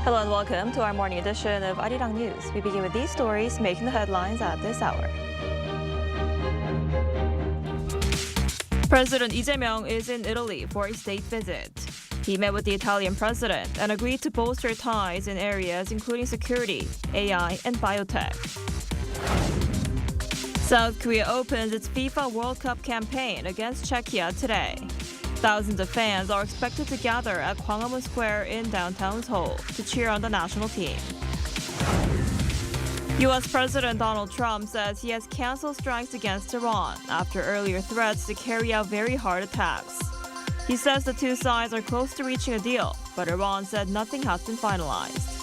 Hello and welcome to our morning edition of Arirang News. We begin with these stories making the headlines at this hour. President Lee Jae-myung is in Italy for a state visit. He met with the Italian president and agreed to bolster ties in areas including security, AI, and biotech. South Korea opens its FIFA World Cup campaign against Czechia today. Thousands of fans are expected to gather at Gwanghwamun Square in downtown Seoul to cheer on the national team. U.S. President Donald Trump says he has canceled strikes against Iran after earlier threats to carry out very hard attacks. He says the two sides are close to reaching a deal, but Iran said nothing has been finalized.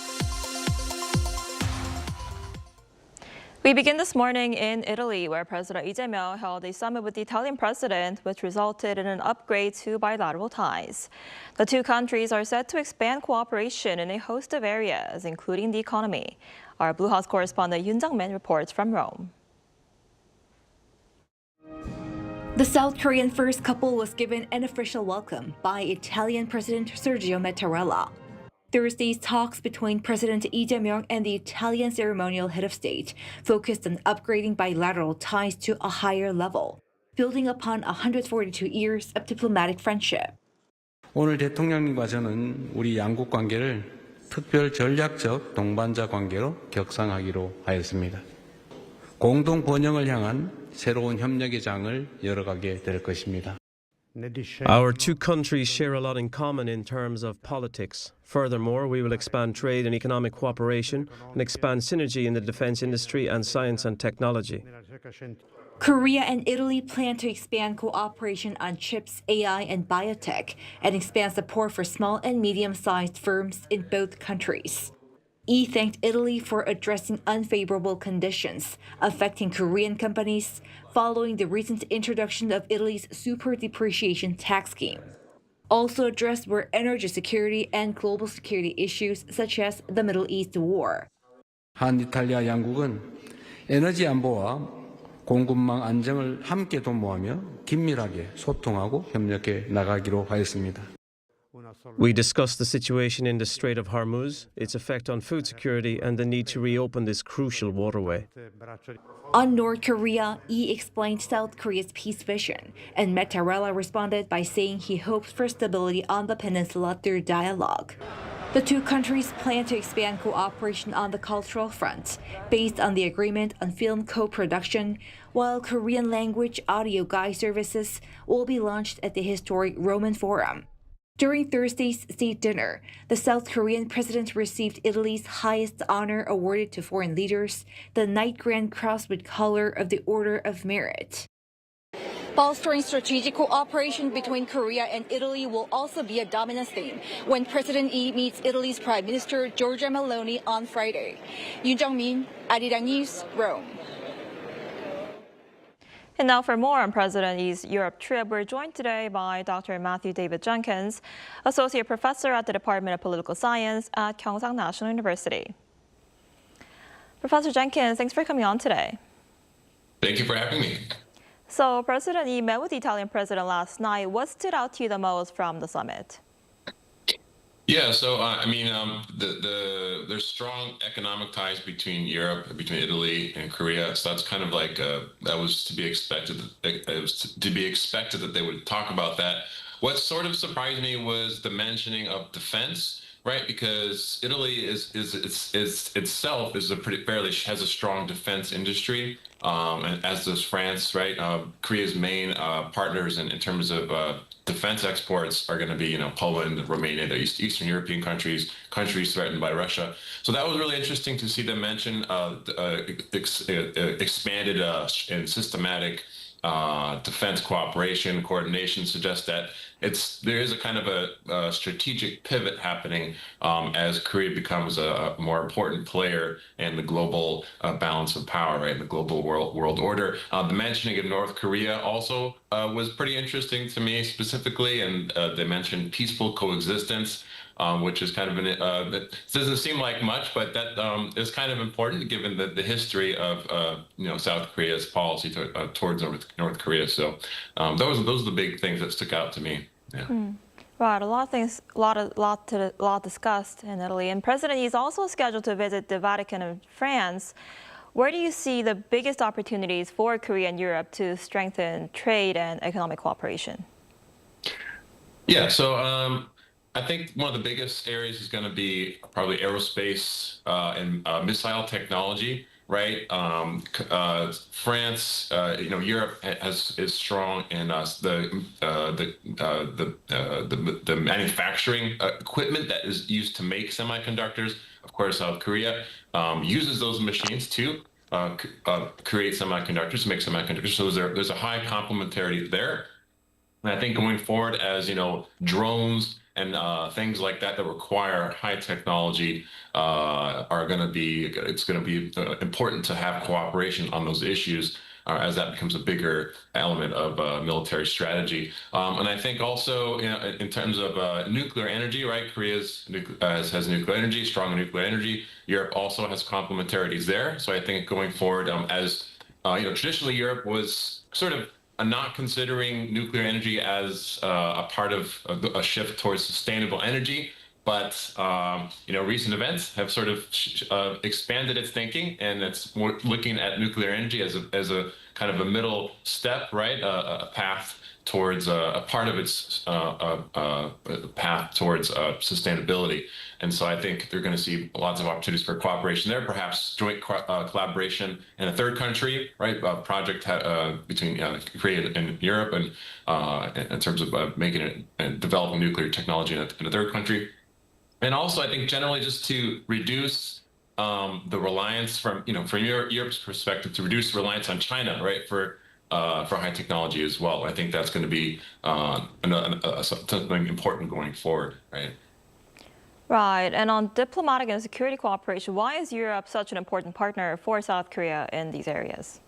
We begin this morning in Italy, where President Lee Jae-myung held a summit with the Italian president, which resulted in an upgrade to bilateral ties. The two countries are set to expand cooperation in a host of areas, including the economy. Our Blue House correspondent Yoon Jung-min reports from Rome. The South Korean first couple was given an official welcome by Italian President Sergio Mattarella. Thursday's talks between President Lee Jae-myung and the Italian ceremonial head of state focused on upgrading bilateral ties to a higher level, building upon 142 years of diplomatic friendship. 오늘 대통령님과 저는 우리 양국 관계를 특별 전략적 동반자 관계로 격상하기로 하였습니다. 공동 번영을 향한 새로운 협력의 장을 열어가게 될 것입니다. Our two countries share a lot in common in terms of politics. Furthermore, we will expand trade and economic cooperation and expand synergy in the defense industry and science and technology. Korea and Italy plan to expand cooperation on chips, AI, and biotech, and expand support for small and medium-sized firms in both countries. Lee thanked Italy for addressing unfavorable conditions affecting Korean companies following the recent introduction of Italy's super depreciation tax scheme. Also addressed were energy security and global security issues such as the Middle East war. 한 이탈리아 양국은 에너지 안보와 공급망 안정을 함께 도모하며 긴밀하게 소통하고 협력해 나가기로 하였습니다. We discussed the situation in the Strait of Hormuz, its effect on food security, and the need to reopen this crucial waterway. On North Korea, Lee explained South Korea's peace vision, and Mattarella responded by saying he hopes for stability on the peninsula through dialogue. The two countries plan to expand cooperation on the cultural front, based on the agreement on film co-production, while Korean language audio guide services will be launched at the historic Roman Forum. During Thursday's state dinner, the South Korean president received Italy's highest honor awarded to foreign leaders, the Knight Grand Cross with Color of the Order of Merit. Bolstering strategic cooperation between Korea and Italy will also be a dominant theme when President Lee meets Italy's Prime Minister Giorgia Meloni on Friday. Yoon Jung-min, Arirang News, Rome. And now for more on President Lee's Europe trip, we're joined today by Dr. Matthew David Jenkins, Associate Professor at the Department of Political Science at Gyeongsang National University. Professor Jenkins, thanks for coming on today. Thank you for having me. So President Lee met with the Italian president last night. What stood out to you the most from the summit? Yeah, so there's strong economic ties between Europe, between Italy and Korea. So that's kind of like that was to be expected. It was to be expected that they would talk about that. What sort of surprised me was the mentioning of defense, right? Because Italy itself is has a strong defense industry, and as does France, right? Korea's main partners in terms of defense exports are going to be, Poland, Romania, the Eastern European countries threatened by Russia. So that was really interesting to see them mention expanded and systematic defense cooperation, coordination. Suggests that there is a kind of a strategic pivot happening as Korea becomes a more important player in the global balance of power, right, in the global world order. The mentioning of North Korea also was pretty interesting to me specifically, and they mentioned peaceful coexistence. Which is kind of it doesn't seem like much, but that is kind of important given the history of South Korea's policy towards North Korea. So those are the big things that stick out to me. Yeah. Right, a lot of things, a lot discussed in Italy. And President Xi is also scheduled to visit the Vatican and France. Where do you see the biggest opportunities for Korea and Europe to strengthen trade and economic cooperation? Yeah, so I think one of the biggest areas is going to be probably aerospace and missile technology, right? France, Europe is strong in the manufacturing equipment that is used to make semiconductors. Of course, South Korea uses those machines to create semiconductors, make semiconductors. So there's a high complementarity there. And I think going forward, as drones and things like that that require high technology are going to be, it's going to be important to have cooperation on those issues as that becomes a bigger element of military strategy. And I think also, in terms of nuclear energy, right? Korea has nuclear energy, strong nuclear energy. Europe also has complementarities there. So I think going forward, as traditionally Europe was sort of not considering nuclear energy as a part of a shift towards sustainable energy, but recent events have sort of expanded its thinking, and it's more looking at nuclear energy as a kind of a middle step, right? A path towards a part of its path towards sustainability. And so I think they're going to see lots of opportunities for cooperation there, perhaps joint collaboration in a third country, right? A project between Korea and Europe, and in terms of making it and developing nuclear technology in a third country. And also, I think generally just to reduce the reliance from Europe's perspective, to reduce reliance on China, right? For high technology as well. I think that's going to be something important going forward, right? Right, and on diplomatic and security cooperation, why is Europe such an important partner for South Korea in these areas?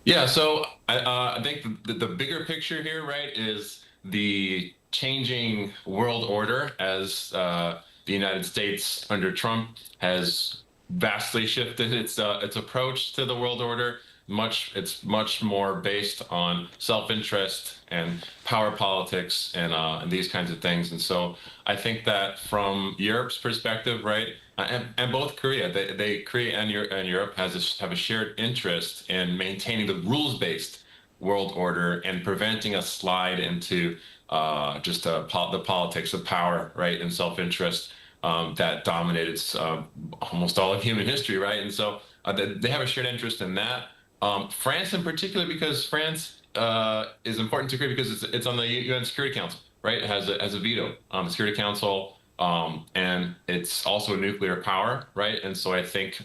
Yeah, so I think the bigger picture here, right, is the changing world order as the United States under Trump has vastly shifted its approach to the world order. It's much more based on self-interest and power politics and these kinds of things. And so I think that from Europe's perspective, right, and both Korea, Korea and Europe have a shared interest in maintaining the rules-based world order and preventing a slide into just the politics of power, right, and self-interest that dominated almost all of human history, right? And so they have a shared interest in that. France in particular, because France is important to Korea because it's on the UN Security Council, right? It has a veto on the Security Council, and it's also a nuclear power, right? And so I think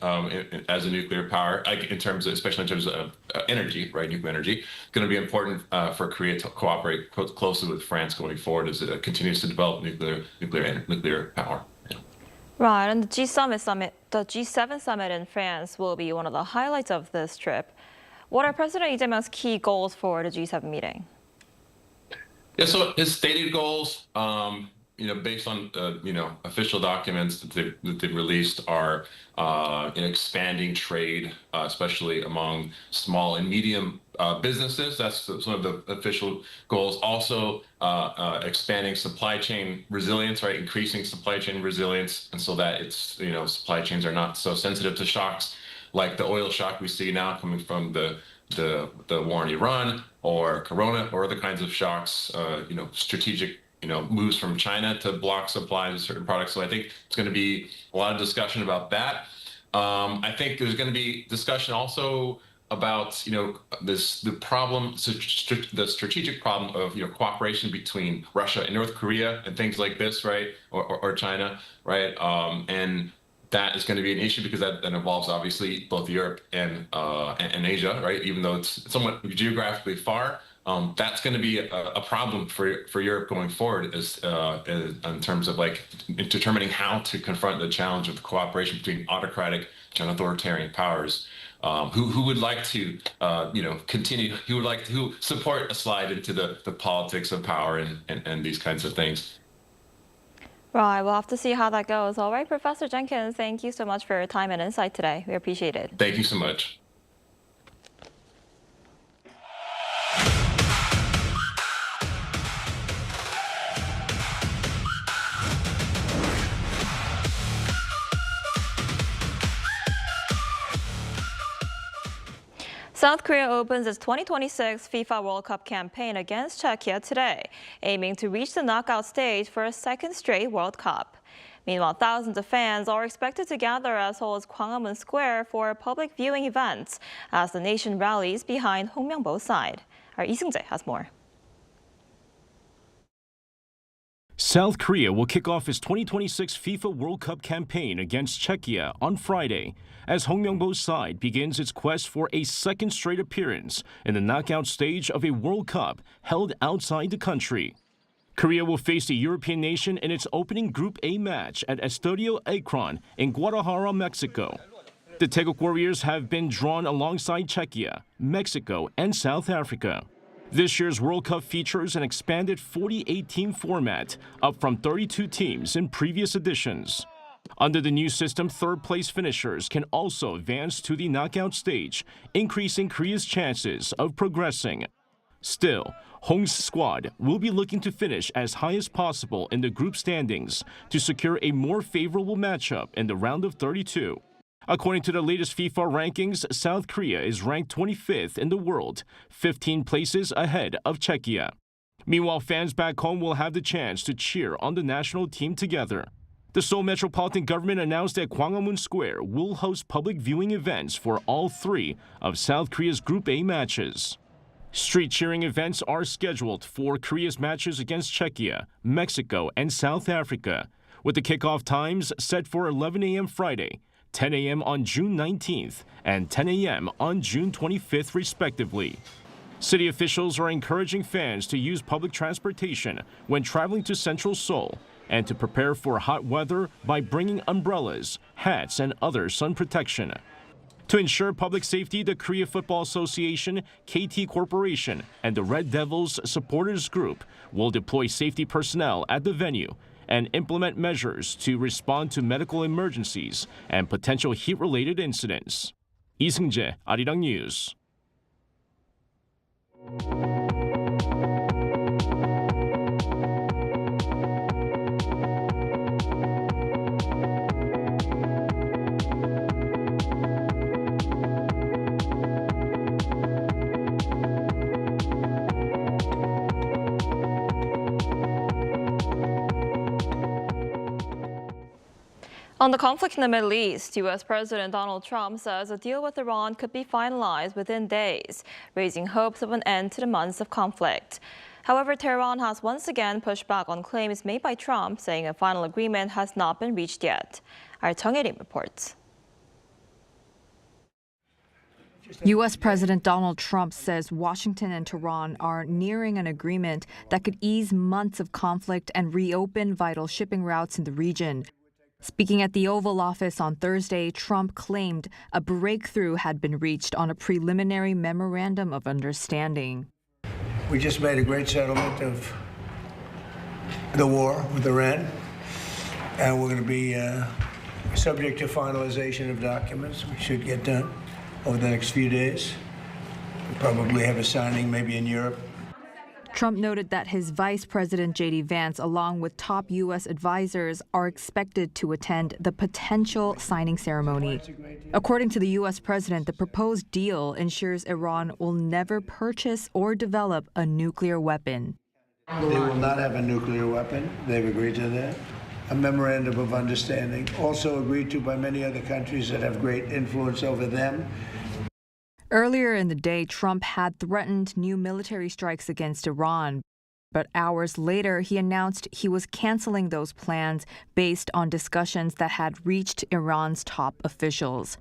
as a nuclear power, especially in terms of energy, right, nuclear energy, it's going to be important for Korea to cooperate closely with France going forward as it continues to develop nuclear power. Yeah. Right, and the G7 summit in France will be one of the highlights of this trip. What are President Lee Jae-myung's key goals for the G7 meeting? Yeah, so his stated goals, based on official documents that they've released, are expanding trade, especially among small and medium businesses. That's some of the official goals. Also, expanding supply chain resilience, right? Increasing supply chain resilience, and so that it's supply chains are not so sensitive to shocks like the oil shock we see now coming from the war in Iran or Corona or other kinds of shocks. Strategic moves from China to block supplies of certain products. So I think it's going to be a lot of discussion about that. I think there's going to be discussion also about the strategic problem of cooperation between Russia and North Korea and things like this, right, or China, right, and that is going to be an issue because that involves obviously both Europe and Asia, right? Even though it's somewhat geographically far, that's going to be a problem for Europe going forward, in terms of determining how to confront the challenge of the cooperation between autocratic and authoritarian powers. Who would like to continue? Who support a slide into the politics of power and these kinds of things. Right, we'll have to see how that goes. All right, Professor Jenkins, thank you so much for your time and insight today. We appreciate it. Thank you so much. South Korea opens its 2026 FIFA World Cup campaign against Czechia today, aiming to reach the knockout stage for a second straight World Cup. Meanwhile, thousands of fans are expected to gather as Seoul Gwanghwamun Square for public viewing events as the nation rallies behind Hong Myung-bo's side. Our Lee Seung-jae has more. South Korea will kick off its 2026 FIFA World Cup campaign against Czechia on Friday as Hong Myung-bo's side begins its quest for a second straight appearance in the knockout stage of a World Cup held outside the country. Korea will face the European nation in its opening Group A match at Estadio Akron in Guadalajara, Mexico. The Taeguk Warriors have been drawn alongside Czechia, Mexico, and South Africa. This year's World Cup features an expanded 48-team format, up from 32 teams in previous editions. Under the new system, third-place finishers can also advance to the knockout stage, increasing Korea's chances of progressing. Still, Hong's squad will be looking to finish as high as possible in the group standings to secure a more favorable matchup in the round of 32. According to the latest FIFA rankings, South Korea is ranked 25th in the world, 15 places ahead of Czechia. Meanwhile, fans back home will have the chance to cheer on the national team together. The Seoul Metropolitan Government announced that Gwanghwamun Square will host public viewing events for all three of South Korea's Group A matches. Street cheering events are scheduled for Korea's matches against Czechia, Mexico, and South Africa, with the kickoff times set for 11 a.m. Friday, 10 a.m. on June 19th, and 10 a.m. on June 25th, respectively. City officials are encouraging fans to use public transportation when traveling to central Seoul and to prepare for hot weather by bringing umbrellas, hats, and other sun protection. To ensure public safety, the Korea Football Association, KT Corporation, and the Red Devils Supporters Group will deploy safety personnel at the venue and implement measures to respond to medical emergencies and potential heat-related incidents. Lee Seung-jae, Arirang News. On the conflict in the Middle East, U.S. President Donald Trump says a deal with Iran could be finalized within days, raising hopes of an end to the months of conflict. However, Tehran has once again pushed back on claims made by Trump, saying a final agreement has not been reached yet. Our Jung Hae-rim reports. U.S. President Donald Trump says Washington and Tehran are nearing an agreement that could ease months of conflict and reopen vital shipping routes in the region. Speaking at the Oval Office on Thursday, Trump claimed a breakthrough had been reached on a preliminary memorandum of understanding. We just made a great settlement of the war with Iran, and we're going to be subject to finalization of documents. We should get done over the next few days. We'll probably have a signing maybe in Europe. Trump noted that his Vice President J.D. Vance, along with top U.S. advisors, are expected to attend the potential signing ceremony. According to the U.S. president, the proposed deal ensures Iran will never purchase or develop a nuclear weapon. They will not have a nuclear weapon. They've agreed to that. A memorandum of understanding, also agreed to by many other countries that have great influence over them. Earlier in the day, Trump had threatened new military strikes against Iran, but hours later, he announced he was canceling those plans based on discussions that had reached Iran's top officials.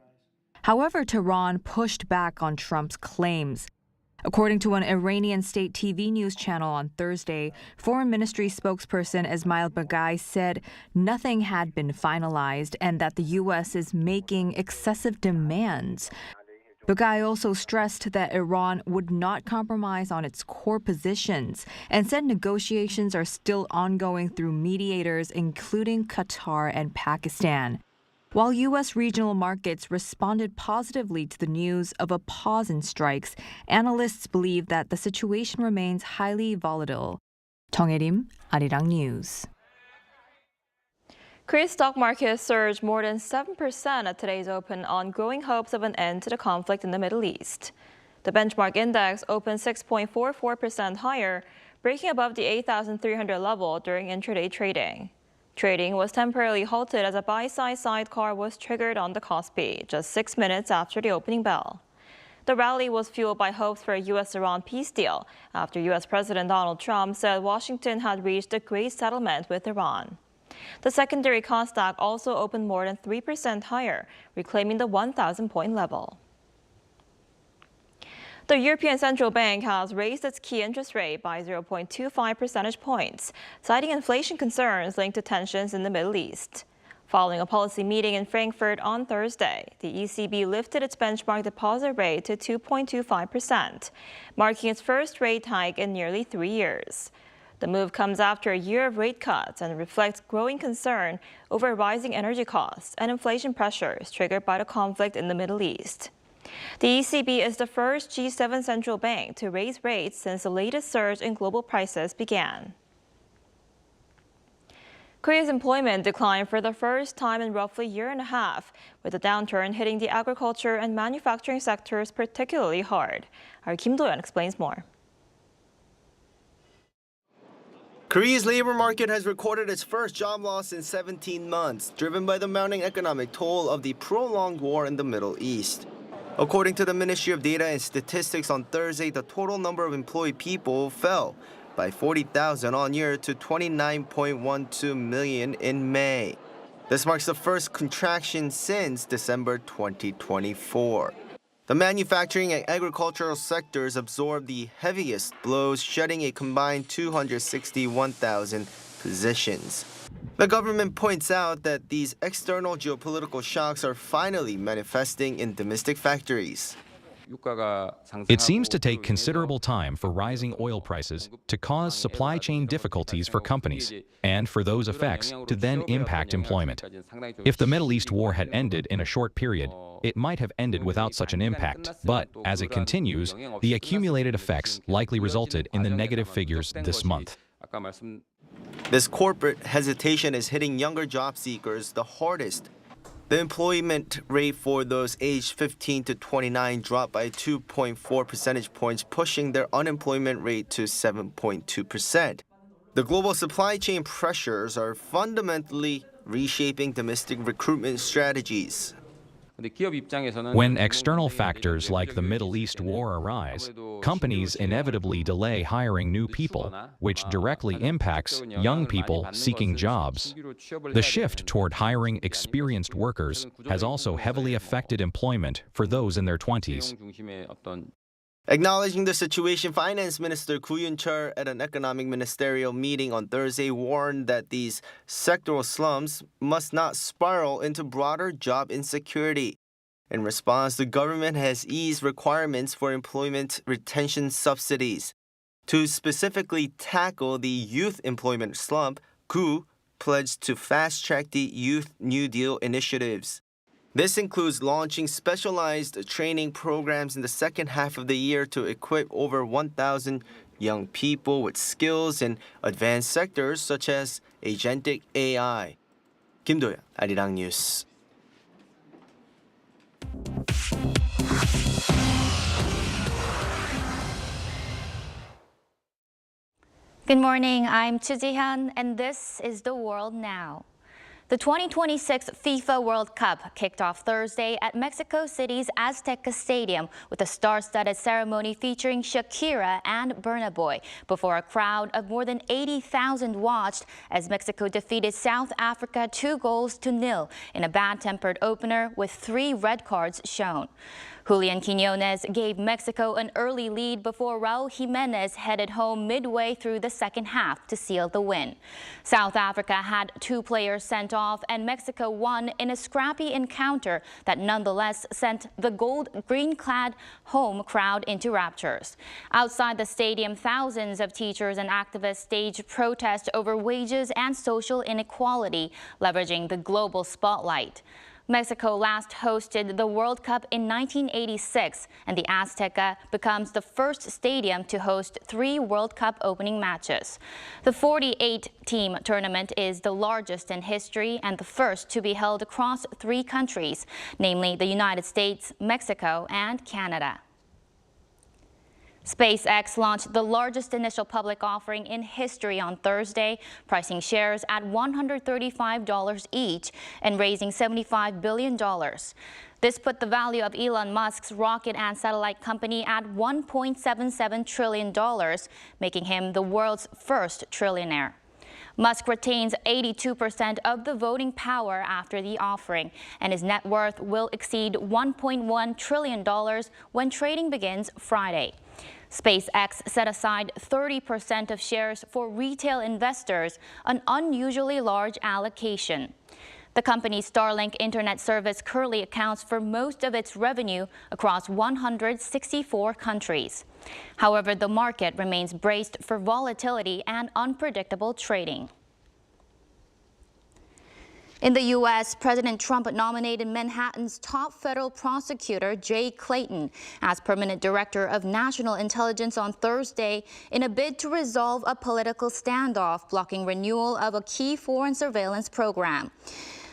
However, Tehran pushed back on Trump's claims. According to an Iranian state TV news channel on Thursday, Foreign Ministry spokesperson Esmail Baghai said nothing had been finalized and that the U.S. is making excessive demands. Baghai also stressed that Iran would not compromise on its core positions and said negotiations are still ongoing through mediators, including Qatar and Pakistan. While U.S. regional markets responded positively to the news of a pause in strikes, analysts believe that the situation remains highly volatile. Jung Hae-rim, Arirang News. Korea's stock market surged more than 7% at today's open on growing hopes of an end to the conflict in the Middle East. The benchmark index opened 6.44% higher, breaking above the 8,300 level during intraday trading. Trading was temporarily halted as a buy-side sidecar was triggered on the KOSPI just 6 minutes after the opening bell. The rally was fueled by hopes for a U.S.-Iran peace deal after U.S. President Donald Trump said Washington had reached a great settlement with Iran. The secondary Kosdaq also opened more than 3% higher, reclaiming the 1,000-point level. The European Central Bank has raised its key interest rate by 0.25 percentage points, citing inflation concerns linked to tensions in the Middle East. Following a policy meeting in Frankfurt on Thursday, the ECB lifted its benchmark deposit rate to 2.25%, marking its first rate hike in nearly 3 years. The move comes after a year of rate cuts and reflects growing concern over rising energy costs and inflation pressures triggered by the conflict in the Middle East. The ECB is the first G7 central bank to raise rates since the latest surge in global prices began. Korea's employment declined for the first time in roughly a year and a half, with the downturn hitting the agriculture and manufacturing sectors particularly hard. Our Kim Do-yeon explains more. Korea's labor market has recorded its first job loss in 17 months, driven by the mounting economic toll of the prolonged war in the Middle East. According to the Ministry of Data and Statistics on Thursday, the total number of employed people fell by 40,000 on year to 29.12 million in May. This marks the first contraction since December 2024. The manufacturing and agricultural sectors absorbed the heaviest blows, shedding a combined 261,000 positions. The government points out that these external geopolitical shocks are finally manifesting in domestic factories. It seems to take considerable time for rising oil prices to cause supply chain difficulties for companies and for those effects to then impact employment. If the Middle East war had ended in a short period, it might have ended without such an impact, but as it continues, the accumulated effects likely resulted in the negative figures this month. This corporate hesitation is hitting younger job seekers the hardest. The employment rate for those aged 15 to 29 dropped by 2.4 percentage points, pushing their unemployment rate to 7.2%. The global supply chain pressures are fundamentally reshaping domestic recruitment strategies. When external factors like the Middle East war arise, companies inevitably delay hiring new people, which directly impacts young people seeking jobs. The shift toward hiring experienced workers has also heavily affected employment for those in their 20s. Acknowledging the situation, Finance Minister Koo Yoon-chul at an economic ministerial meeting on Thursday warned that these sectoral slumps must not spiral into broader job insecurity. In response, the government has eased requirements for employment retention subsidies. To specifically tackle the youth employment slump, Koo pledged to fast-track the Youth New Deal initiatives. This includes launching specialized training programs in the second half of the year to equip over 1,000 young people with skills in advanced sectors such as agentic AI. Kim Do-yeon, Arirang News. Good morning, I'm Choo Ji-hyun, and this is The World Now. The 2026 FIFA World Cup kicked off Thursday at Mexico City's Azteca Stadium with a star-studded ceremony featuring Shakira and Burna Boy before a crowd of more than 80,000 watched as Mexico defeated South Africa 2-0 in a bad-tempered opener with 3 red cards shown. Julian Quiñones gave Mexico an early lead before Raul Jimenez headed home midway through the second half to seal the win. South Africa had 2 players sent off and Mexico won in a scrappy encounter that nonetheless sent the gold-green-clad home crowd into raptures. Outside the stadium, thousands of teachers and activists staged protests over wages and social inequality, leveraging the global spotlight. Mexico last hosted the World Cup in 1986, and the Azteca becomes the first stadium to host 3 World Cup opening matches. The 48-team tournament is the largest in history and the first to be held across 3 countries, namely the United States, Mexico, and Canada. SpaceX launched the largest initial public offering in history on Thursday, pricing shares at $135 each and raising $75 billion. This put the value of Elon Musk's rocket and satellite company at $1.77 trillion, making him the world's first trillionaire. Musk retains 82% of the voting power after the offering, and his net worth will exceed $1.1 trillion when trading begins Friday. SpaceX set aside 30% of shares for retail investors, an unusually large allocation. The company's Starlink internet service currently accounts for most of its revenue across 164 countries. However, the market remains braced for volatility and unpredictable trading. In the U.S., President Trump nominated Manhattan's top federal prosecutor, Jay Clayton, as permanent director of national intelligence on Thursday in a bid to resolve a political standoff blocking renewal of a key foreign surveillance program.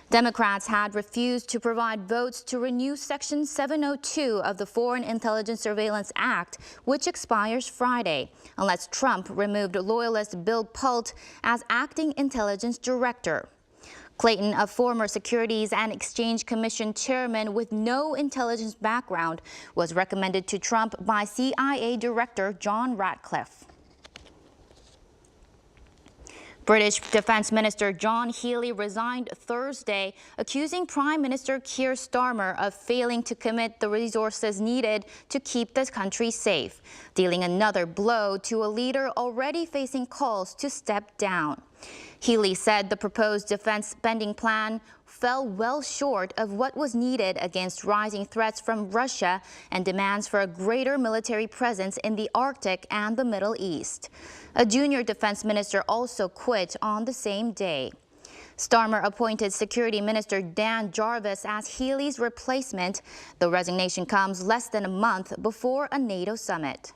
Democrats had refused to provide votes to renew Section 702 of the Foreign Intelligence Surveillance Act, which expires Friday, unless Trump removed loyalist Bill Pult as acting intelligence director. Clayton, a former Securities and Exchange Commission chairman with no intelligence background, was recommended to Trump by CIA Director John Ratcliffe. British Defense Minister John Healey resigned Thursday, accusing Prime Minister Keir Starmer of failing to commit the resources needed to keep the country safe, dealing another blow to a leader already facing calls to step down. Healey said the proposed defense spending plan fell well short of what was needed against rising threats from Russia and demands for a greater military presence in the Arctic and the Middle East. A junior defense minister also quit on the same day. Starmer appointed Security Minister Dan Jarvis as Healey's replacement. The resignation comes less than a month before a NATO summit.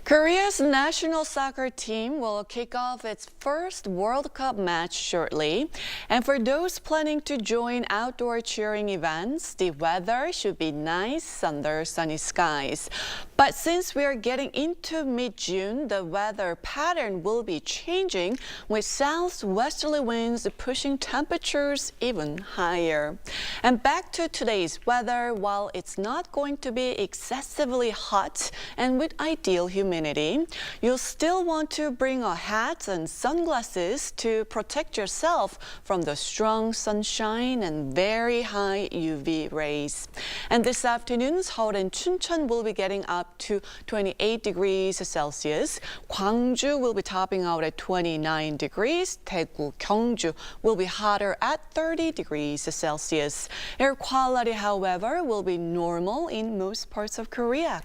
Korea's national soccer team will kick off its first World Cup match shortly. And for those planning to join outdoor cheering events, the weather should be nice under sunny skies. But since we are getting into mid-June, the weather pattern will be changing, with southwesterly winds pushing temperatures even higher. And back to today's weather, while it's not going to be excessively hot and with ideal humidity, you'll still want to bring a hat and sunglasses to protect yourself from the strong sunshine and very high UV rays. And this afternoon, Seoul and Chuncheon will be getting up to 28 degrees Celsius. Gwangju will be topping out at 29 degrees. Daegu, Gyeongju will be hotter at 30 degrees Celsius. Air quality, however, will be normal in most parts of Korea.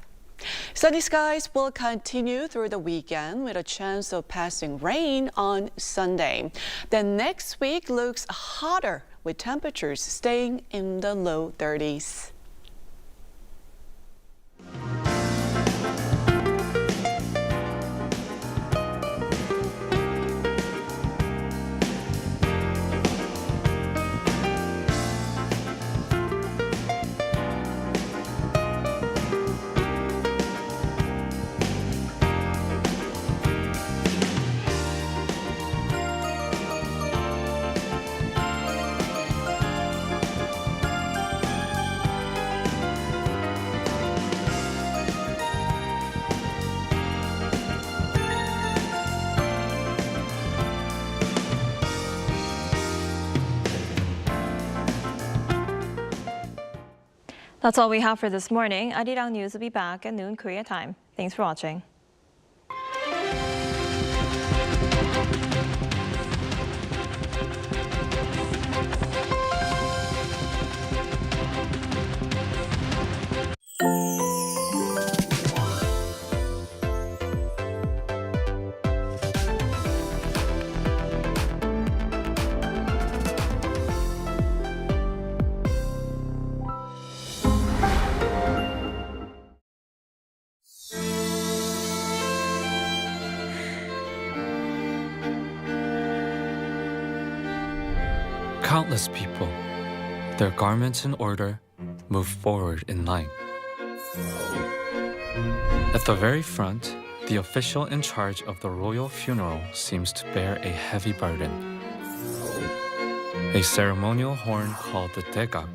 Sunny skies will continue through the weekend with a chance of passing rain on Sunday. Then next week looks hotter with temperatures staying in the low 30s. That's all we have for this morning. Arirang News will be back at noon Korea time. Thanks for watching. Countless people, their garments in order, move forward in line. At the very front, the official in charge of the royal funeral seems to bear a heavy burden. A ceremonial horn called the degak,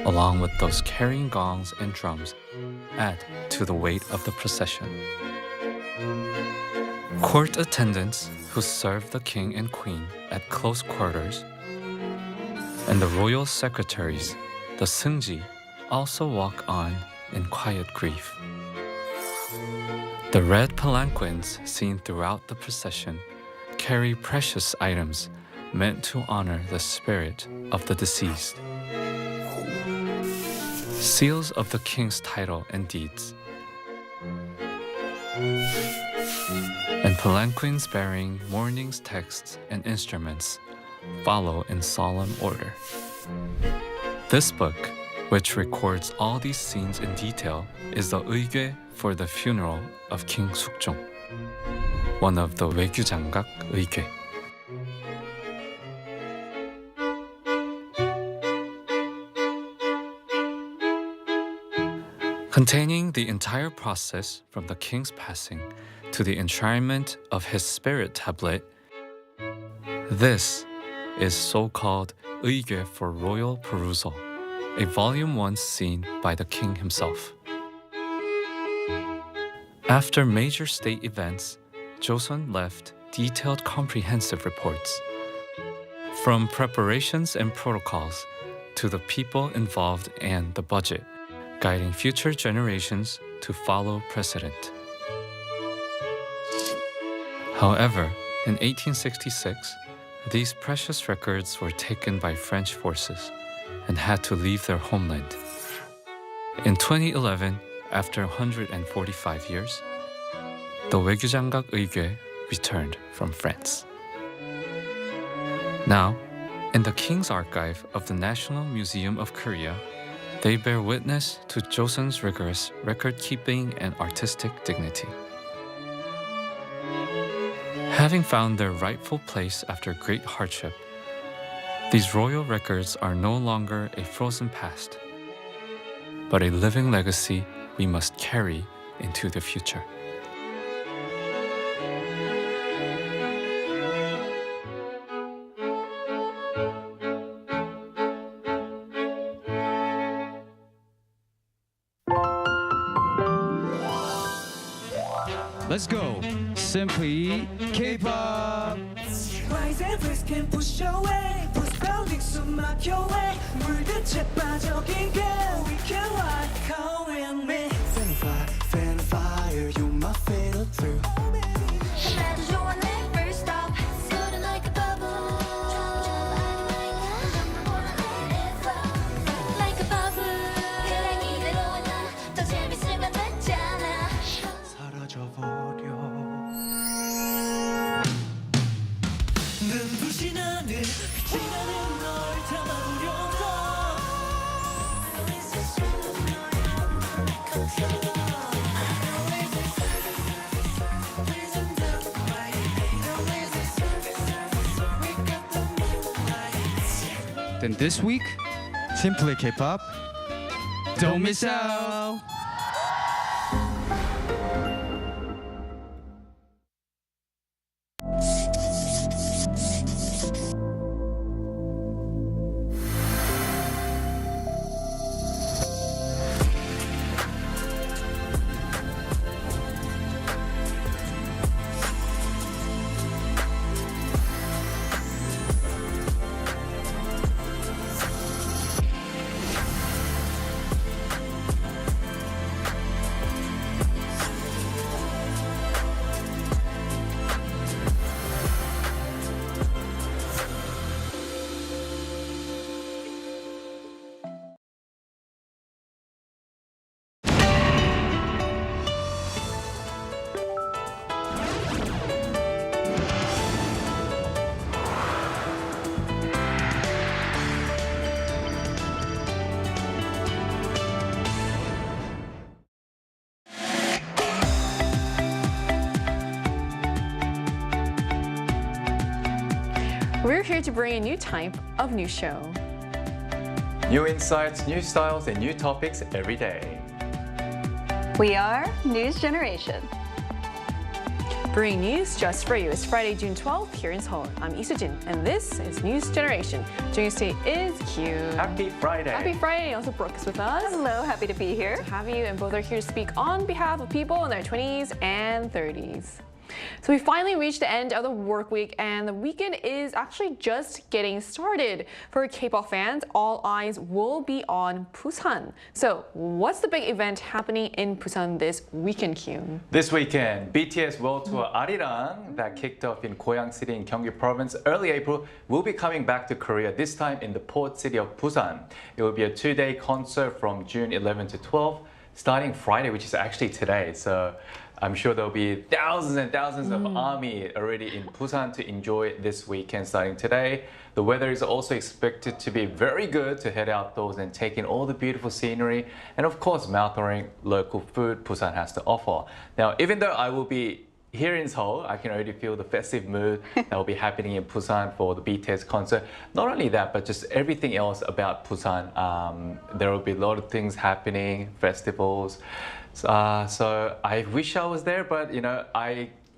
along with those carrying gongs and drums, add to the weight of the procession. Court attendants who serve the king and queen at close quarters, and the royal secretaries, the seungji, also walk on in quiet grief. The red palanquins seen throughout the procession carry precious items meant to honor the spirit of the deceased. Seals of the king's title and deeds, and palanquins bearing mourning's texts and instruments follow in solemn order. This book, which records all these scenes in detail, is the 의궤 for the funeral of King Sukjong, one of the 외교장각 의궤. Containing the entire process from the king's passing to the enshrinement of his spirit tablet, this is so-called 의궤 for royal perusal, a volume once seen by the king himself. After major state events, Joseon left detailed comprehensive reports, from preparations and protocols to the people involved and the budget, guiding future generations to follow precedent. However, in 1866, these precious records were taken by French forces and had to leave their homeland. In 2011, after 145 years, the 외교장각 의궤 returned from France. Now, in the King's Archive of the National Museum of Korea, they bear witness to Joseon's rigorous record-keeping and artistic dignity. Having found their rightful place after great hardship, these royal records are no longer a frozen past, but a living legacy we must carry into the future. Let's go. Simply K-pop. Rise and frisk and push away. Push buildings to mark your way. 물들채 빠져긴 girl. We can walk home with me. Fan of fire, you my fatal through. 나도 좋아 never stop. Floating like a bubble. Like a bubble. 그래 이대로 나 더 재밌으면 됐잖아. 사라져버려. 눈부신 하늘 빛이 나는 널 담아보려고. Then this week, Simply K-pop. Don't miss out. We're here to bring a new type of news show. New insights, new styles, and new topics every day. We are News Generation. Bring news just for you. It's Friday, June 12th here in Seoul. I'm Lee Soo-jin, and this is News Generation. Joining us today is Q. Happy Friday. Happy Friday. Also, Brooke is with us. Hello, happy to be here. To have you, and both are here to speak on behalf of people in their 20s and 30s. So we finally reached the end of the work week, and the weekend is actually just getting started. For K-pop fans, all eyes will be on Busan. So what's the big event happening in Busan this weekend, Kyun? This weekend, BTS World Tour Arirang that kicked off in Goyang City in Gyeonggi Province early April will be coming back to Korea, this time in the port city of Busan. It will be a two-day concert from June 11 to 12, starting Friday, which is actually today. So I'm sure there'll be thousands and thousands of ARMY already in Busan to enjoy this weekend starting today. The weather is also expected to be very good to head outdoors and take in all the beautiful scenery and of course mouth-watering local food Busan has to offer. Now, even though I will be here in Seoul, I can already feel the festive mood that will be happening in Busan for the BTS concert. Not only that, but just everything else about Busan. There will be a lot of things happening, festivals. So I wish I was there, but you know,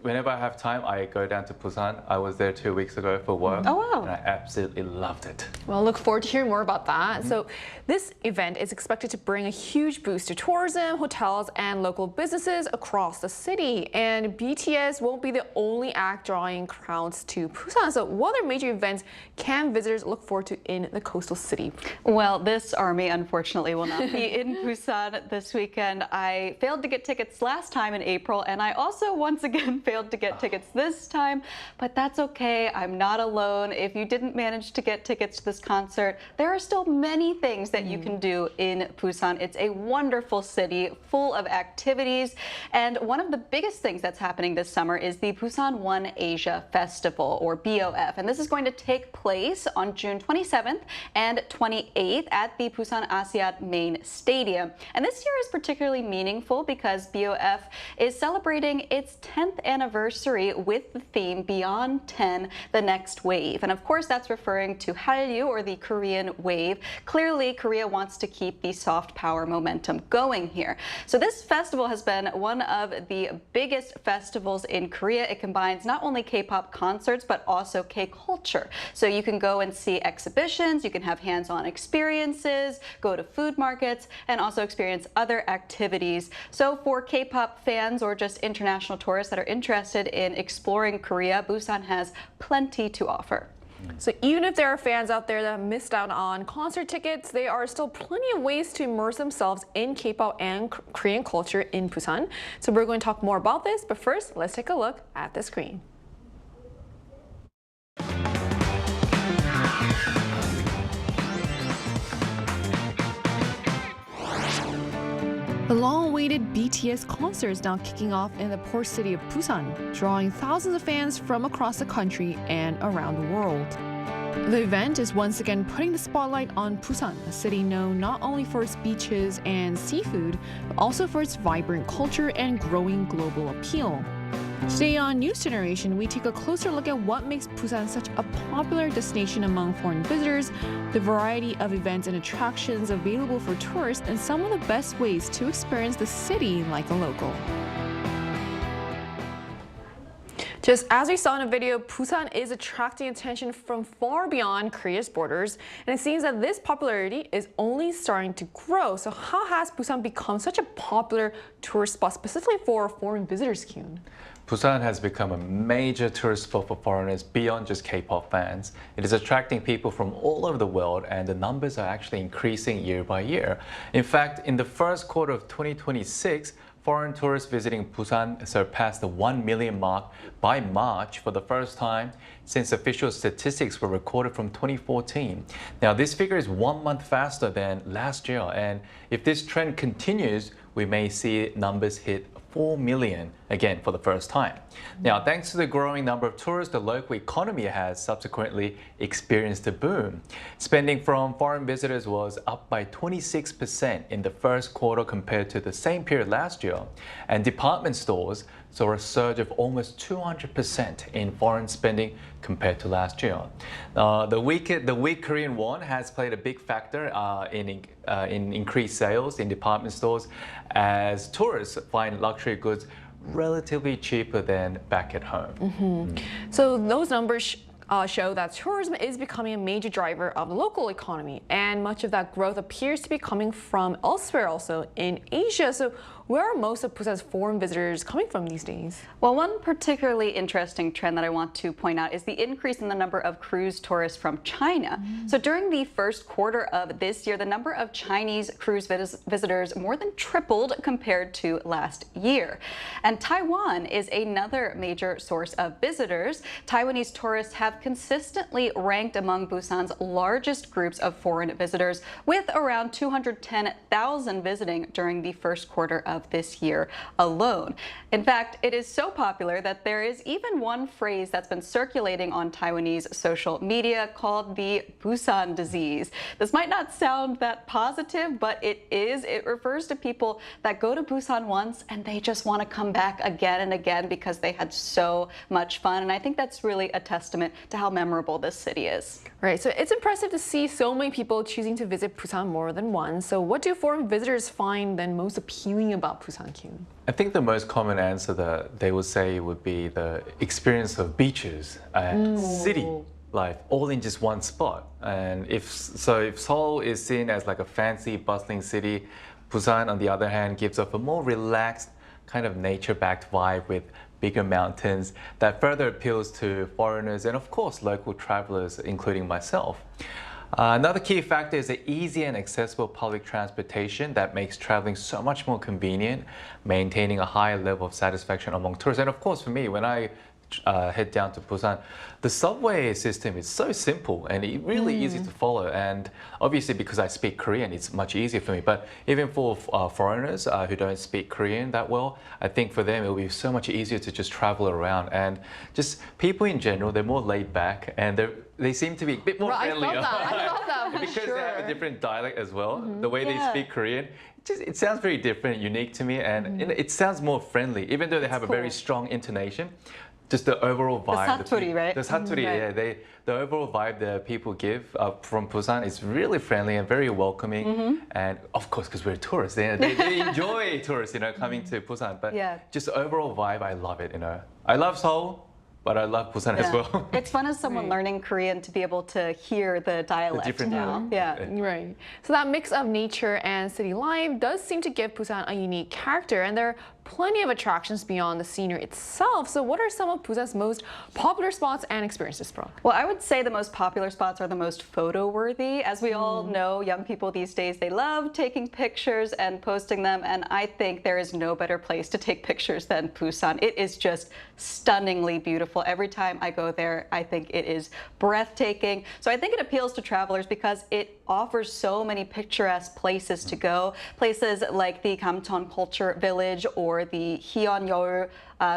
whenever I have time, I go down to Busan. I was there 2 weeks ago for work. Oh, wow. And I absolutely loved it. Well, look forward to hearing more about that. So this event is expected to bring a huge boost to tourism, hotels, and local businesses across the city. And BTS won't be the only act drawing crowds to Busan. So what other major events can visitors look forward to in the coastal city? Well, this ARMY unfortunately will not be in Busan this weekend. I failed to get tickets last time in April, and I also once again failed to get tickets this time, but that's okay. I'm not alone. If you didn't manage to get tickets to this concert, there are still many things that you can do in Busan. It's a wonderful city full of activities, and one of the biggest things that's happening this summer is the Busan One Asia Festival, or BOF, and this is going to take place on June 27th and 28th at the Busan Asiad Main Stadium. And this year is particularly meaningful because BOF is celebrating its 10th anniversary with the theme Beyond 10, the Next Wave. And of course, that's referring to Hallyu, or the Korean wave. Clearly, Korea wants to keep the soft power momentum going here. So this festival has been one of the biggest festivals in Korea. It combines not only K-pop concerts, but also K-culture. So you can go and see exhibitions, you can have hands-on experiences, go to food markets, and also experience other activities. So for K-pop fans or just international tourists that are interested in exploring Korea, Busan has plenty to offer. So even if there are fans out there that missed out on concert tickets, there are still plenty of ways to immerse themselves in K-pop and Korean culture in Busan. So we're going to talk more about this, but first, let's take a look at the screen. The long-awaited BTS concert is now kicking off in the port city of Busan, drawing thousands of fans from across the country and around the world. The event is once again putting the spotlight on Busan, a city known not only for its beaches and seafood, but also for its vibrant culture and growing global appeal. Today on News Generation, we take a closer look at what makes Busan such a popular destination among foreign visitors, the variety of events and attractions available for tourists, and some of the best ways to experience the city like a local. Just as we saw in a video, Busan is attracting attention from far beyond Korea's borders, and it seems that this popularity is only starting to grow. So how has Busan become such a popular tourist spot, specifically for foreign visitors, Kyun? Busan has become a major tourist spot for foreigners beyond just K-pop fans. It is attracting people from all over the world, and the numbers are actually increasing year by year. In fact, in the first quarter of 2026, foreign tourists visiting Busan surpassed the 1 million mark by March for the first time since official statistics were recorded from 2014. Now, this figure is 1 month faster than last year, and if this trend continues, we may see numbers hit 4 million again for the first time. Now, thanks to the growing number of tourists, the local economy has subsequently experienced a boom. Spending from foreign visitors was up by 26% in the first quarter compared to the same period last year. And department stores saw a surge of almost 200% in foreign spending compared to last year. The weak Korean won has played a big factor in increased sales in department stores as tourists find luxury goods relatively cheaper than back at home. So those numbers show that tourism is becoming a major driver of the local economy, and much of that growth appears to be coming from elsewhere, also in Asia. So where are most of Busan's foreign visitors coming from these days? Well, one particularly interesting trend that I want to point out is the increase in the number of cruise tourists from China. So during the first quarter of this year, the number of Chinese cruise visitors more than tripled compared to last year. And Taiwan is another major source of visitors. Taiwanese tourists have consistently ranked among Busan's largest groups of foreign visitors, with around 210,000 visiting during the first quarter of this year alone. In fact, it is so popular that there is even one phrase that's been circulating on Taiwanese social media called the Busan disease. This might not sound that positive, but it is. It refers to people that go to Busan once and they just want to come back again and again because they had so much fun. And I think that's really a testament to how memorable this city is. Right, so it's impressive to see so many people choosing to visit Busan more than once. So what do foreign visitors find then most appealing about Busan, Kyun? I think the most common answer that they would say would be the experience of beaches and city life all in just one spot. And if Seoul is seen as like a fancy, bustling city, Busan, on the other hand, gives off a more relaxed, kind of nature-backed vibe with bigger mountains that further appeals to foreigners and, of course, local travelers, including myself. Another key factor is the easy and accessible public transportation that makes traveling so much more convenient, maintaining a high level of satisfaction among tourists. And of course, for me, when I head down to Busan, the subway system is so simple and really easy to follow. And obviously, because I speak Korean, it's much easier for me. But even for foreigners who don't speak Korean that well, I think for them it will be so much easier to just travel around. And just people in general, they're more laid back and they seem to be a bit more friendly. I love that for because sure. they have a different dialect as well. The way they speak Korean, it sounds very different, unique to me, and it sounds more friendly, even though they have a very strong intonation. Just the overall vibe. The satori, right? The satori, yeah. The overall vibe that people give from Busan is really friendly and very welcoming. And of course, because we're tourists, they enjoy tourists, coming to Busan. But just the overall vibe, I love it, I love Seoul, but I love Busan as well. It's fun as someone learning Korean to be able to hear the dialect now. Right. So that mix of nature and city life does seem to give Busan a unique character, and there are plenty of attractions beyond the scenery itself. So what are some of Busan's most popular spots and experiences, Brooke? Well, I would say the most popular spots are the most photo-worthy. As we all know, young people these days, they love taking pictures and posting them, and I think there is no better place to take pictures than Busan. It is just stunningly beautiful. Every time I go there, I think it is breathtaking. So I think it appeals to travelers because it offers so many picturesque places to go. Places like the Gamcheon Culture Village or the Hyeonyeol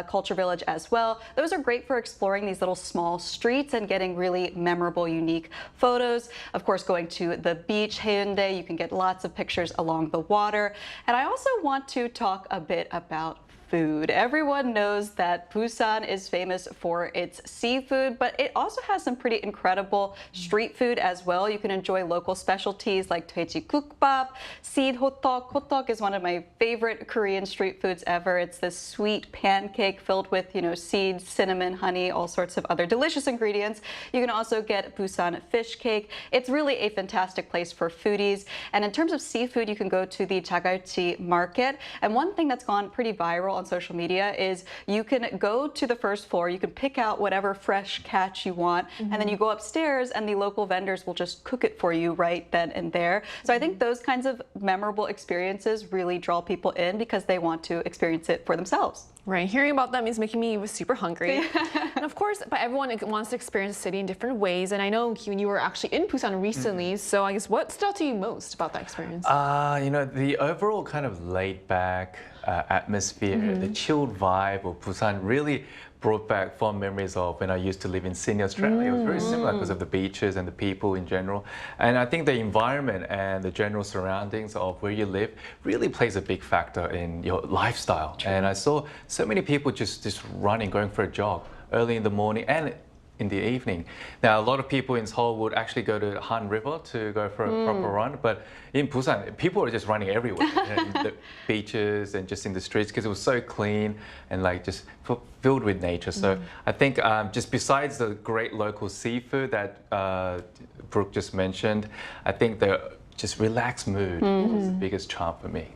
Culture Village as well. Those are great for exploring these little small streets and getting really memorable, unique photos. Of course, going to the beach, Haeundae, you can get lots of pictures along the water. And I also want to talk a bit about food. Everyone knows that Busan is famous for its seafood, but it also has some pretty incredible street food as well. You can enjoy local specialties like 돼지국밥, seed hotok. Hotok is one of my favorite Korean street foods ever. It's this sweet pancake filled with, seeds, cinnamon, honey, all sorts of other delicious ingredients. You can also get Busan fish cake. It's really a fantastic place for foodies. And in terms of seafood, you can go to the Jagalchi market. And one thing that's gone pretty viral on social media is you can go to the first floor, you can pick out whatever fresh catch you want, and then you go upstairs and the local vendors will just cook it for you right then and there. So I think those kinds of memorable experiences really draw people in because they want to experience it for themselves. Right, hearing about them is making me super hungry. And of course, but everyone wants to experience the city in different ways. And I know, Kyun, you were actually in Busan recently, so I guess what stood out to you most about that experience? The overall kind of laid back atmosphere, the chilled vibe of Busan really brought back fond memories of when I used to live in Sydney, Australia. It was very similar because of the beaches and the people in general. And I think the environment and the general surroundings of where you live really plays a big factor in your lifestyle. And I saw so many people just running, going for a jog early in the morning and in the evening. Now, a lot of people in Seoul would actually go to Han River to go for a proper run, but in Busan, people are just running everywhere, in the beaches and just in the streets because it was so clean and like just filled with nature. So I think just besides the great local seafood that Brooke just mentioned, I think the just relaxed mood is the biggest charm for me.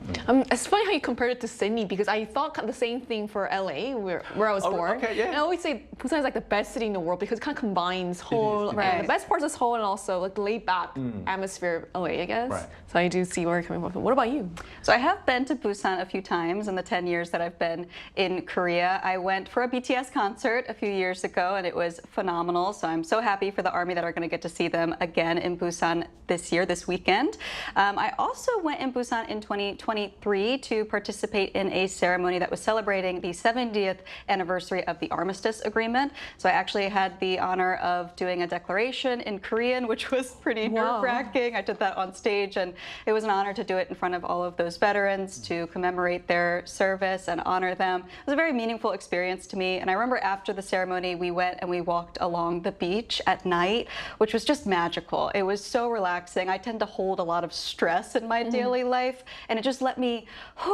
It's funny how you compared it to Sydney because I thought the same thing for LA, where I was born. Okay, yeah. And I always say Busan is like the best city in the world because it kind of combines Seoul and the best parts of Seoul and also like the laid back atmosphere of LA, I guess. Right. So I do see where you're coming from. What about you? So I have been to Busan a few times in the 10 years that I've been in Korea. I went for a BTS concert a few years ago and it was phenomenal. So I'm so happy for the ARMY that are going to get to see them again in Busan this weekend. I also went in Busan in 2023 to participate in a ceremony that was celebrating the 70th anniversary of the Armistice Agreement. So I actually had the honor of doing a declaration in Korean, which was pretty nerve-wracking. I did that on stage, and it was an honor to do it in front of all of those veterans to commemorate their service and honor them. It was a very meaningful experience to me. And I remember after the ceremony, we went and we walked along the beach at night, which was just magical. It was so relaxing. I tend to hold a lot of stress in my daily life, and it just let me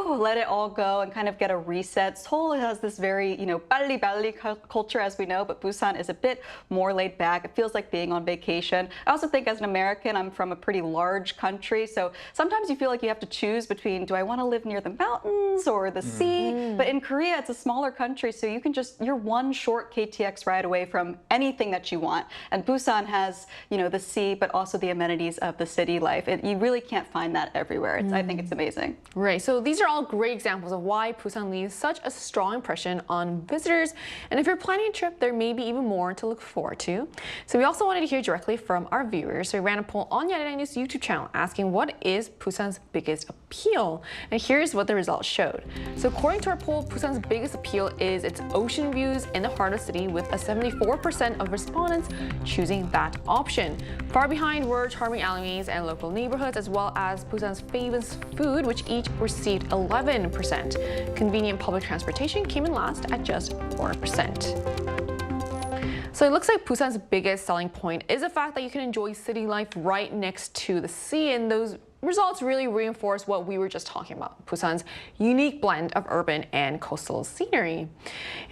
let it all go and kind of get a reset. Seoul has this very, 빨리 culture, as we know, but Busan is a bit more laid back. It feels like being on vacation. I also think as an American, I'm from a pretty large country, so sometimes you feel like you have to choose between, do I want to live near the mountains or the sea? But in Korea, it's a smaller country, so you can you're one short KTX ride away from anything that you want. And Busan has, the sea, but also the amenities of the city life. You really can't find that everywhere. I think it's amazing. Right, so these are all great examples of why Busan leaves such a strong impression on visitors. And if you're planning a trip, there may be even more to look forward to. So we also wanted to hear directly from our viewers. So we ran a poll on Arirang News YouTube channel asking what is Busan's biggest appeal? And here's what the results showed. So according to our poll, Busan's biggest appeal is its ocean views in the heart of the city, with a 74% of respondents choosing that option. Far behind were charming alleyways and local neighborhoods, as well as Busan's famous food, which each received 11%. Convenient public transportation came in last at just 4%. So it looks like Busan's biggest selling point is the fact that you can enjoy city life right next to the sea, and those results really reinforce what we were just talking about, Busan's unique blend of urban and coastal scenery.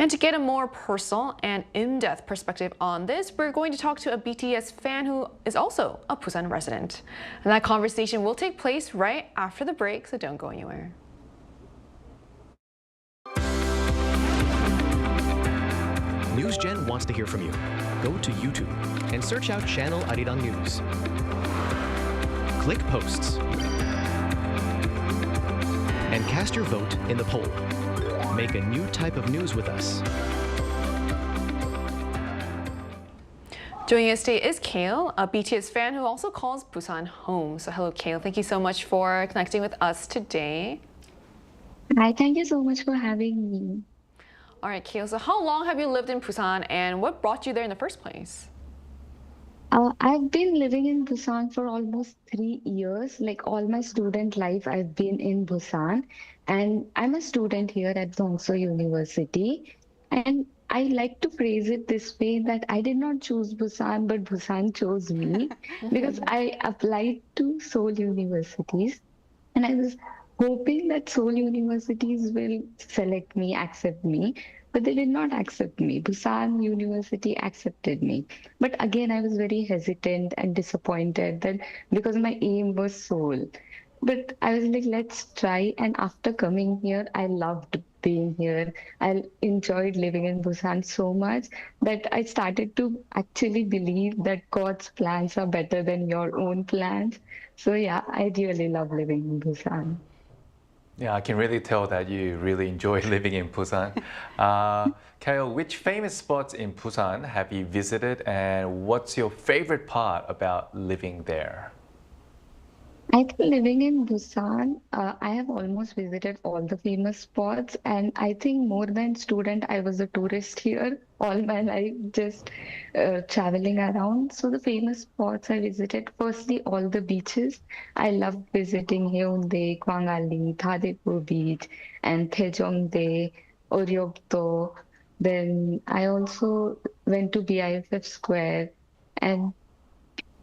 And to get a more personal and in-depth perspective on this, we're going to talk to a BTS fan who is also a Busan resident. And that conversation will take place right after the break, so don't go anywhere. NewsGen wants to hear from you. Go to YouTube and search out channel Arirang News. Click Posts and cast your vote in the poll. Make a new type of news with us. Joining us today is Kale, a BTS fan who also calls Busan home. So hello, Kale. Thank you so much for connecting with us today. Hi, thank you so much for having me. All right, Kale, so how long have you lived in Busan and what brought you there in the first place? I've been living in Busan for almost 3 years. Like all my student life, I've been in Busan. And I'm a student here at Dongso University. And I like to phrase it this way, that I did not choose Busan, but Busan chose me. Because I applied to Seoul universities. And I was hoping that Seoul universities will select me, accept me, but they did not accept me. Busan University accepted me. But again, I was very hesitant and disappointed that because my aim was Seoul. But I was like, let's try. And after coming here, I loved being here. I enjoyed living in Busan so much that I started to actually believe that God's plans are better than your own plans. So yeah, I really love living in Busan. Yeah, I can really tell that you really enjoy living in Busan. Kyle, which famous spots in Busan have you visited, and what's your favorite part about living there? I think living in Busan, I have almost visited all the famous spots, and I think more than student, I was a tourist here all my life, just traveling around. So the famous spots I visited, firstly, all the beaches. I love visiting Haeundae, Kwangali, Thadepo Beach, and Taejongdae, Oryokdo. Then I also went to BIFF Square, and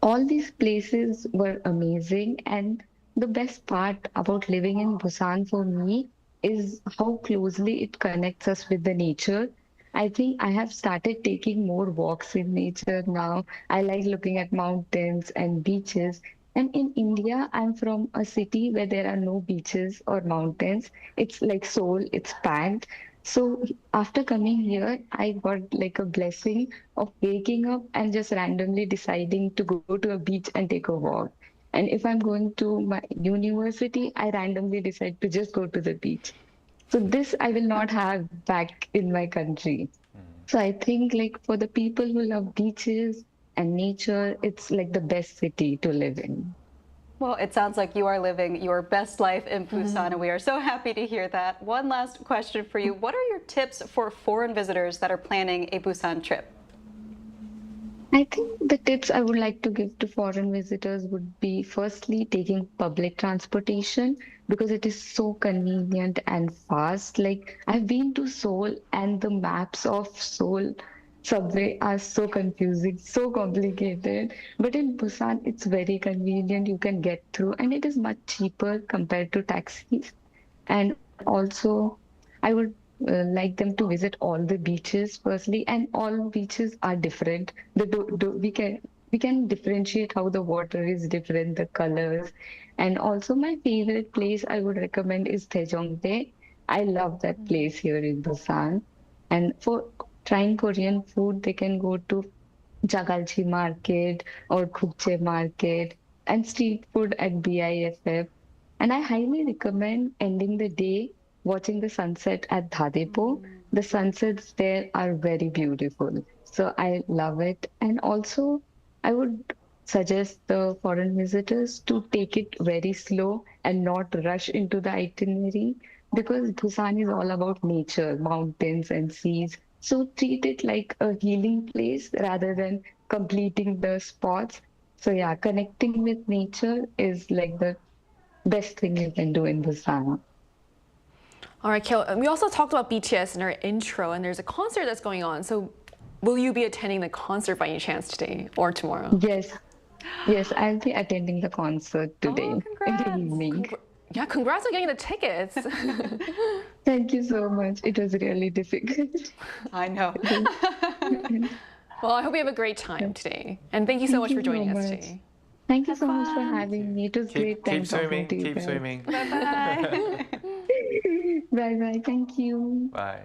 all these places were amazing. And the best part about living in Busan for me is how closely it connects us with the nature. I think I have started taking more walks in nature now. I like looking at mountains and beaches. And in India, I'm from a city where there are no beaches or mountains. It's like Seoul, it's packed. So after coming here, I got like a blessing of waking up and just randomly deciding to go to a beach and take a walk. And if I'm going to my university, I randomly decide to just go to the beach. So this I will not have back in my country. So I think like for the people who love beaches and nature, it's like the best city to live in. Well, it sounds like you are living your best life in Busan, and we are so happy to hear that. One last question for you. What are your tips for foreign visitors that are planning a Busan trip? I think the tips I would like to give to foreign visitors would be firstly taking public transportation because it is so convenient and fast. Like I've been to Seoul and the maps of Seoul subway are so confusing, so complicated. But in Busan, it's very convenient. You can get through and it is much cheaper compared to taxis. And also, I would like them to visit all the beaches firstly, and all beaches are different. We can differentiate how the water is different, the colors, and also my favorite place I would recommend is Taejongdae. I love that place here in Busan, and for trying Korean food, they can go to Jagalchi Market or Khukche Market and street food at BIFF. And I highly recommend ending the day watching the sunset at Dhadepo. The sunsets there are very beautiful. So I love it. And also, I would suggest the foreign visitors to take it very slow and not rush into the itinerary because Busan is all about nature, mountains and seas. So treat it like a healing place rather than completing the spots. So yeah, connecting with nature is like the best thing you can do in Busan. All right, Kale, we also talked about BTS in our intro, and there's a concert that's going on. So will you be attending the concert by any chance today or tomorrow? Yes. Yes, I'll be attending the concert today in the evening. Yeah, congrats on getting the tickets. Thank you so much. It was really difficult. I know. Well, I hope you have a great time today. And thank you so much for joining us today. Thank you so much for having me. It was great time Keep talking swimming. to you Keep guys. swimming. Bye-bye. Bye-bye. Thank you. Bye.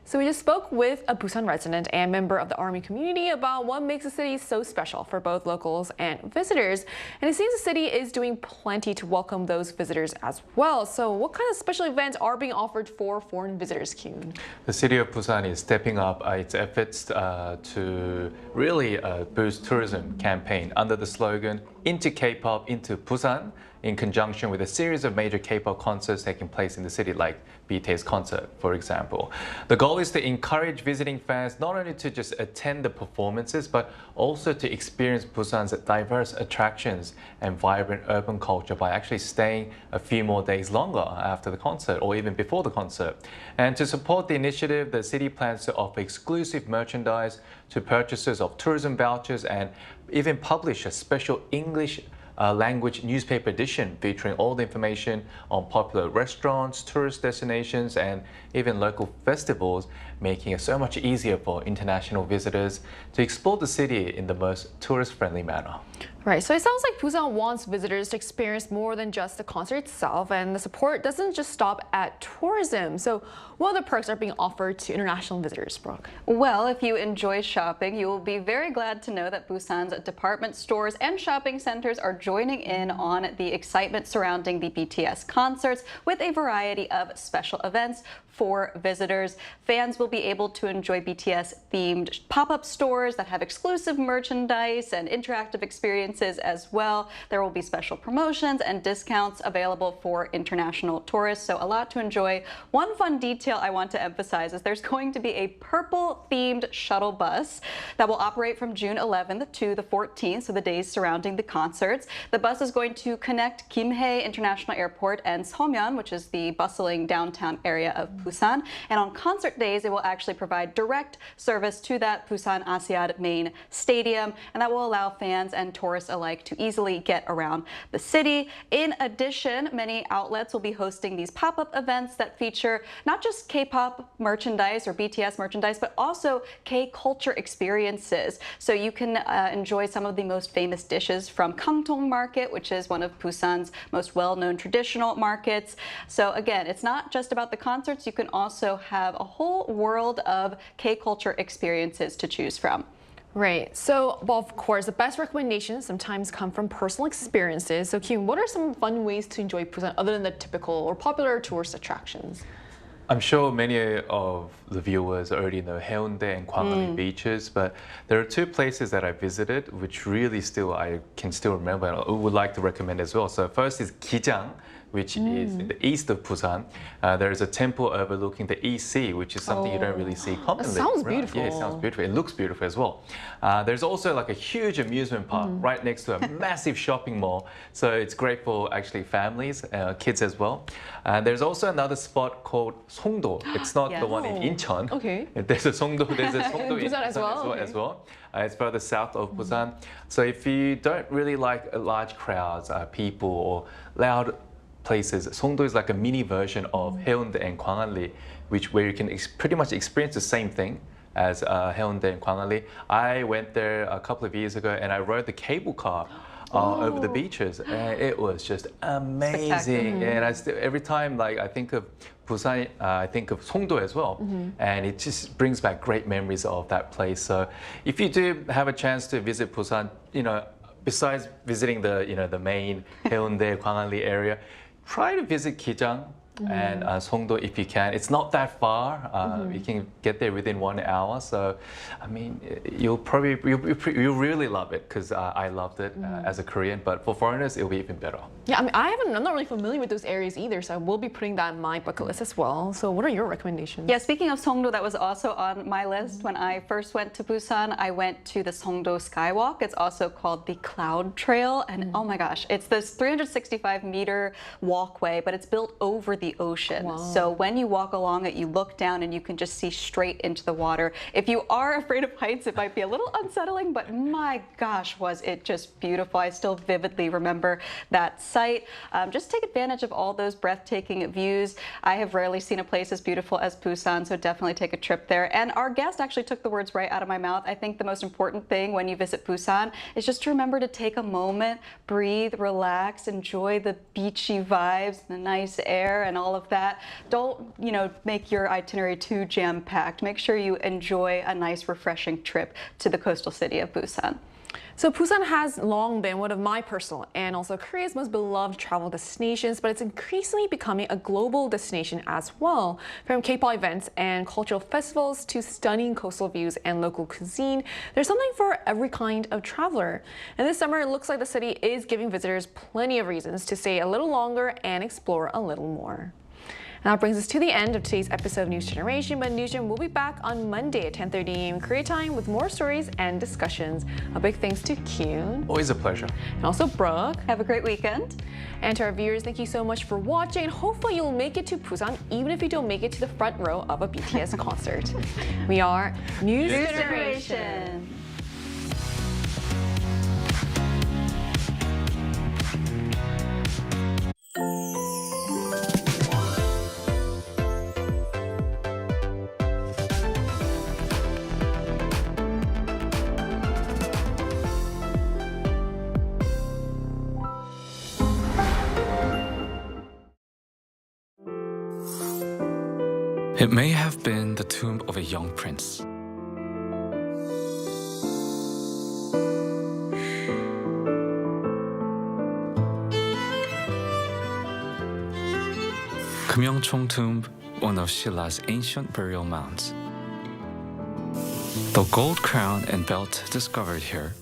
So we just spoke with a Busan resident and member of the Army community about what makes the city so special for both locals and visitors. And it seems the city is doing plenty to welcome those visitors as well. So what kind of special events are being offered for foreign visitors, Kyun? The city of Busan is stepping up its efforts to really boost tourism campaign under the slogan "Into K-pop, into Busan," in conjunction with a series of major K-pop concerts taking place in the city, like BTS concert, for example. The goal is to encourage visiting fans not only to just attend the performances, but also to experience Busan's diverse attractions and vibrant urban culture by actually staying a few more days longer after the concert or even before the concert. And to support the initiative, the city plans to offer exclusive merchandise to purchasers of tourism vouchers and even publish a special English language newspaper edition featuring all the information on popular restaurants, tourist destinations, and even local festivals, making it so much easier for international visitors to explore the city in the most tourist-friendly manner. Right, so it sounds like Busan wants visitors to experience more than just the concert itself, and the support doesn't just stop at tourism. So what other perks are being offered to international visitors, Brooke? Well, if you enjoy shopping, you will be very glad to know that Busan's department stores and shopping centers are joining in on the excitement surrounding the BTS concerts with a variety of special events for visitors. Fans will be able to enjoy BTS-themed pop-up stores that have exclusive merchandise and interactive experiences as well. There will be special promotions and discounts available for international tourists, so a lot to enjoy. One fun detail I want to emphasize is there's going to be a purple-themed shuttle bus that will operate from June 11th to the 14th, so the days surrounding the concerts. The bus is going to connect Kimhae International Airport and Seomyeon, which is the bustling downtown area of Busan. And on concert days, it will actually provide direct service to that Busan Asiad main stadium, and that will allow fans and tourists alike to easily get around the city. In addition, many outlets will be hosting these pop-up events that feature not just K-pop merchandise or BTS merchandise, but also K-culture experiences. So you can enjoy some of the most famous dishes from Kangtong Market, which is one of Busan's most well-known traditional markets. So again, it's not just about the concerts. You can also have a whole world of K-culture experiences to choose from. Right. So, well, of course, the best recommendations sometimes come from personal experiences. So, Kim, what are some fun ways to enjoy Busan other than the typical or popular tourist attractions? I'm sure many of the viewers already know Haeundae and Gwangalli beaches, but there are two places that I visited which really I can still remember and I would like to recommend as well. So first is Gijang, which is in the east of Busan. There is a temple overlooking the East Sea, which is something you don't really see commonly. It sounds beautiful. Yeah, it sounds beautiful. It looks beautiful as well. There's also like a huge amusement park right next to a massive shopping mall. So it's great for actually families, kids as well. There's also another spot called Songdo. It's not the one in Incheon. Okay. There's a Songdo in Busan as well. As well. It's further south of Busan. So if you don't really like large crowds, people, or loud places, Songdo is like a mini version of Haeundae and Gwangalli, where you can pretty much experience the same thing as Haeundae and Gwangalli. I went there a couple of years ago and I rode the cable car over the beaches, and it was just amazing. And every time I think of Busan, I think of Songdo as well, and it just brings back great memories of that place. So if you do have a chance to visit Busan, besides visiting the main Haeundae, Gwangalli area, try to visit Gijang and Songdo if you can. It's not that far. You can get there within 1 hour. So, I mean, you'll really love it because I loved it as a Korean. But for foreigners, it'll be even better. Yeah, I mean, I'm not really familiar with those areas either, so I will be putting that in my bucket list as well. So, what are your recommendations? Yeah, speaking of Songdo, that was also on my list. When I first went to Busan, I went to the Songdo Skywalk. It's also called the Cloud Trail, and oh my gosh, it's this 365-meter walkway, but it's built over the ocean. Wow. So when you walk along it, you look down and you can just see straight into the water. If you are afraid of heights, it might be a little unsettling, but my gosh, was it just beautiful. I still vividly remember that site. Just take advantage of all those breathtaking views. I have rarely seen a place as beautiful as Busan, so definitely take a trip there. And our guest actually took the words right out of my mouth. I think the most important thing when you visit Busan is just to remember to take a moment, breathe, relax, enjoy the beachy vibes, the nice air, and all of that. Don't, make your itinerary too jam-packed. Make sure you enjoy a nice, refreshing trip to the coastal city of Busan. So Busan has long been one of my personal and also Korea's most beloved travel destinations, but it's increasingly becoming a global destination as well. From K-pop events and cultural festivals to stunning coastal views and local cuisine, there's something for every kind of traveler. And this summer, it looks like the city is giving visitors plenty of reasons to stay a little longer and explore a little more. And that brings us to the end of today's episode of News Generation, but News Gen will be back on Monday at 10:30 a.m. Korea time with more stories and discussions. A big thanks to Kyun. Always a pleasure. And also Brooke. Have a great weekend. And to our viewers, thank you so much for watching. And hopefully you'll make it to Busan, even if you don't make it to the front row of a BTS concert. We are News Generation. It may have been the tomb of a young prince. Kmyeongchong tomb one of Shila's ancient burial mounds. The gold crown and belt discovered here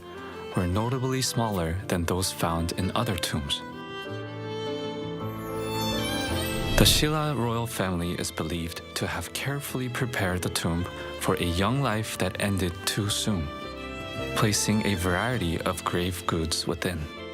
were notably smaller than those found in other tombs. The Shila royal family is believed to have carefully prepared the tomb for a young life that ended too soon, placing a variety of grave goods within.